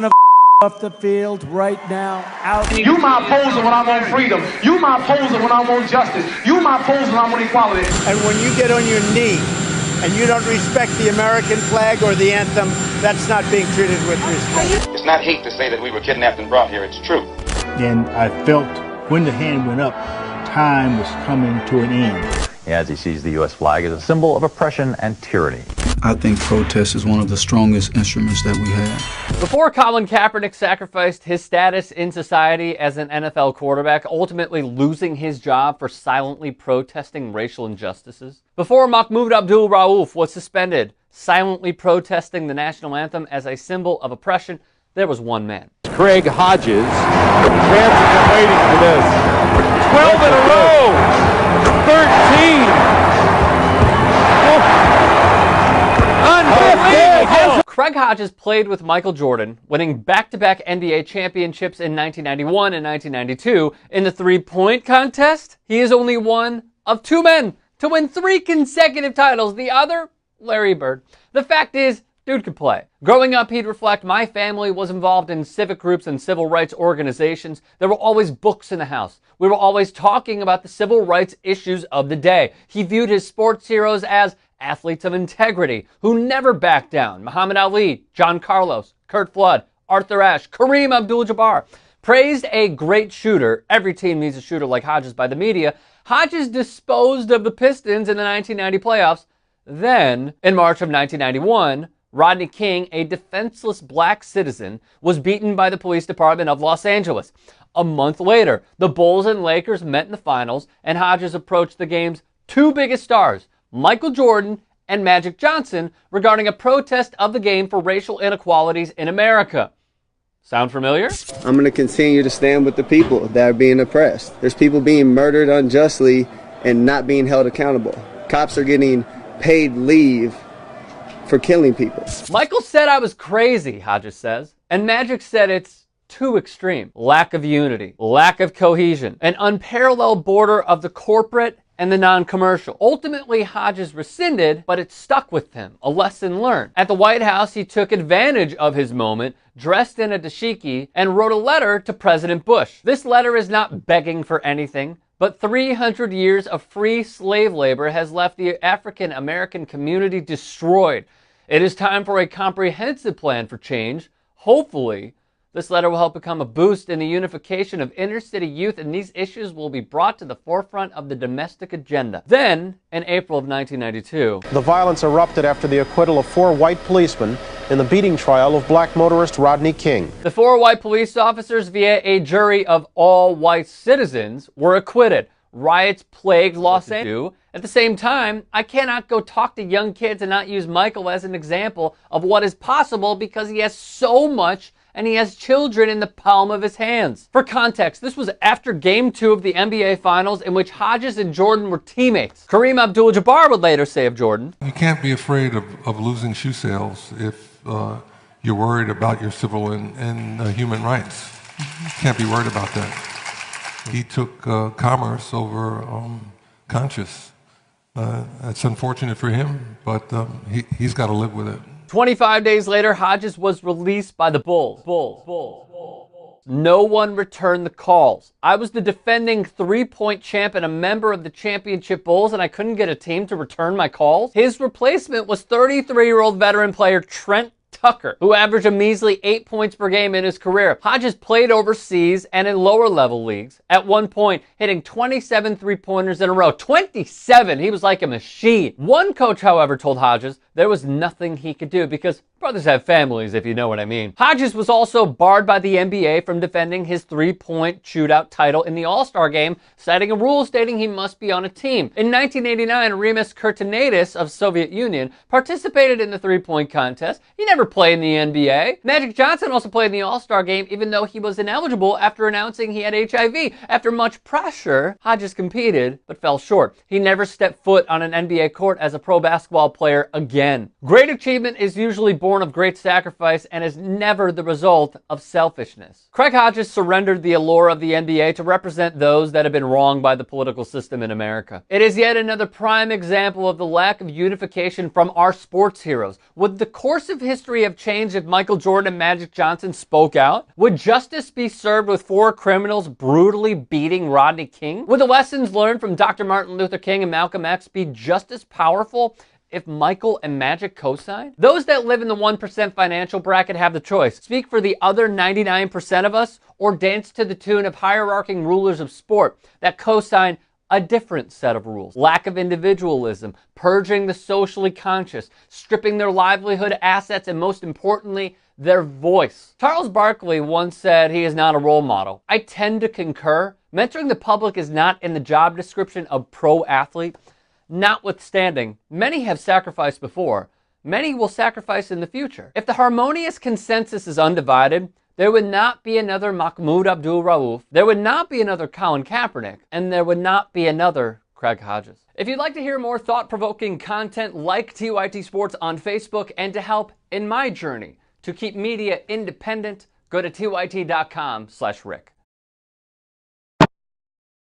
off the field right now. Out. You my opposer when I'm on freedom. You my opposer when I'm on justice. You my opposer when I'm on equality. And when you get on your knee and you don't respect the American flag or the anthem, that's not being treated with respect. It's not hate to say that we were kidnapped and brought here. It's true. And I felt when the hand went up, time was coming to an end. As he sees the U.S. flag as a symbol of oppression and tyranny. I think protest is one of the strongest instruments that we have. Before Colin Kaepernick sacrificed his status in society as an NFL quarterback, ultimately losing his job for silently protesting racial injustices. Before Mahmoud Abdul-Rauf was suspended, silently protesting the national anthem as a symbol of oppression, there was one man. Craig Hodges. Fans have been waiting for this. 12 in a row. 13. Unbelievable! Craig Hodges played with Michael Jordan, winning back-to-back NBA championships in 1991 and 1992. In the three-point contest, he is only one of two men to win 3 consecutive titles. The other, Larry Bird. The fact is, dude could play. Growing up, he'd reflect, my family was involved in civic groups and civil rights organizations. There were always books in the house. We were always talking about the civil rights issues of the day. He viewed his sports heroes as athletes of integrity who never backed down. Muhammad Ali, John Carlos, Curt Flood, Arthur Ashe, Kareem Abdul-Jabbar. Praised a great shooter, every team needs a shooter like Hodges by the media, Hodges disposed of the Pistons in the 1990 playoffs. Then, in March of 1991, Rodney King, a defenseless black citizen, was beaten by the police department of Los Angeles. A month later, the Bulls and Lakers met in the finals, and Hodges approached the game's 2 biggest stars, Michael Jordan and Magic Johnson, regarding a protest of the game for racial inequalities in America. Sound familiar? I'm going to continue to stand with the people that are being oppressed. There's people being murdered unjustly and not being held accountable. Cops are getting paid leave for killing people. Michael said I was crazy, Hodges says, and Magic said it's too extreme. Lack of unity, lack of cohesion, an unparalleled border of the corporate and the non-commercial. Ultimately, Hodges rescinded, but it stuck with him. A lesson learned. At the White House, he took advantage of his moment, dressed in a dashiki, and wrote a letter to President Bush. This letter is not begging for anything, but 300 years of free slave labor has left the African American community destroyed. It is time for a comprehensive plan for change. Hopefully, this letter will help become a boost in the unification of inner-city youth, and these issues will be brought to the forefront of the domestic agenda. Then, in April of 1992, the violence erupted after the acquittal of 4 white policemen in the beating trial of black motorist Rodney King. The 4 white police officers, via a jury of all white citizens, were acquitted. Riots plagued Los Angeles. At the same time, I cannot go talk to young kids and not use Michael as an example of what is possible because he has so much and he has children in the palm of his hands. For context, this was after Game 2 of the NBA Finals, in which Hodges and Jordan were teammates. Kareem Abdul-Jabbar would later say of Jordan, "You can't be afraid of losing shoe sales if you're worried about your civil and human rights. You can't be worried about that." He took commerce over conscience. It's unfortunate for him, but he's got to live with it. 25 days later, Hodges was released by the Bulls. No one returned the calls. I was the defending 3-point champ and a member of the championship Bulls, and I couldn't get a team to return my calls. His replacement was 33-year-old veteran player Trent Tucker, who averaged a measly 8 points per game in his career. Hodges played overseas and in lower level leagues, at one point hitting 27 3-pointers in a row. 27! He was like a machine. One coach, however, told Hodges there was nothing he could do because brothers have families, if you know what I mean. Hodges was also barred by the NBA from defending his 3-point shootout title in the All-Star game, citing a rule stating he must be on a team. In 1989, Remus Kurtinaitis of Soviet Union participated in the 3-point contest. He never played in the NBA. Magic Johnson also played in the All-Star game, even though he was ineligible after announcing he had HIV. After much pressure, Hodges competed, but fell short. He never stepped foot on an NBA court as a pro basketball player again. Great achievement is usually born born of great sacrifice and is never the result of selfishness. Craig Hodges surrendered the allure of the NBA to represent those that have been wronged by the political system in America. It is yet another prime example of the lack of unification from our sports heroes. Would the course of history have changed if Michael Jordan and Magic Johnson spoke out? Would justice be served with 4 criminals brutally beating Rodney King? Would the lessons learned from Dr. Martin Luther King and Malcolm X be just as powerful if Michael and Magic co-signed? Those that live in the 1% financial bracket have the choice. Speak for the other 99% of us, or dance to the tune of hierarching rulers of sport that co-sign a different set of rules. Lack of individualism, purging the socially conscious, stripping their livelihood, assets, and most importantly, their voice. Charles Barkley once said he is not a role model. I tend to concur. Mentoring the public is not in the job description of pro athlete. Notwithstanding, many have sacrificed before. Many will sacrifice in the future. If the harmonious consensus is undivided, there would not be another Mahmoud Abdul-Rauf, there would not be another Colin Kaepernick, and there would not be another Craig Hodges. If you'd like to hear more thought-provoking content like TYT Sports on Facebook and to help in my journey to keep media independent, go to tyt.com/Rick.